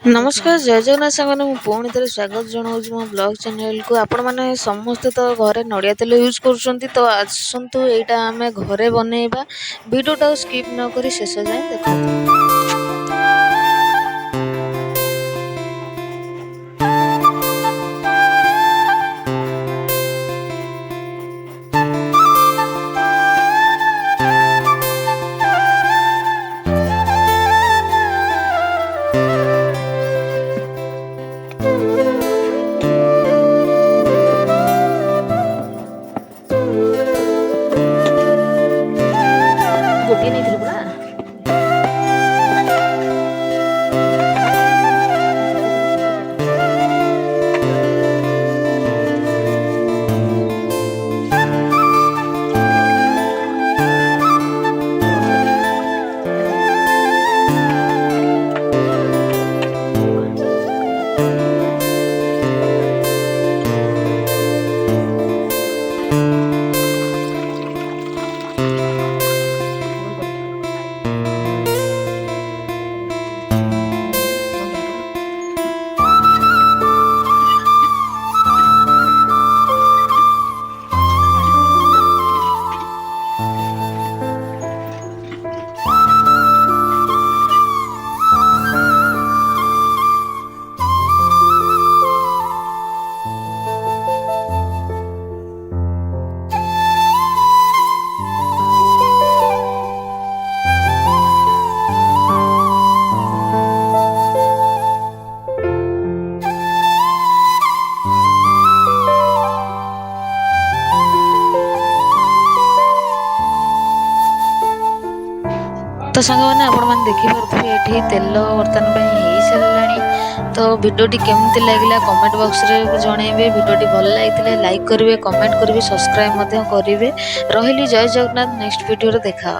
नमस्कार जय जगन्नाथ सामने पुणी थे स्वागत जनाऊँ मो ब्लॉग चैनल को आपण मैंने समस्ते तो घरे नड़िया तेल यूज कर तो आसतु यहाँ आम घरे बनइबा भिडियोटा स्किप न करी शेष जाए देखते। गोटे नहीं पूरा तो सांग मैंने आपण मैंने देखिपे ये तेल बर्तमान हो सारा तो भिडियोटी केमती लगे कमेंट बॉक्स रे जनइबे भिडियोटी भल लगी लाइक करेंगे कमेंट करेंगे सब्सक्राइब करेंगे रही जय जगन्नाथ नेक्स्ट वीडियो देखा।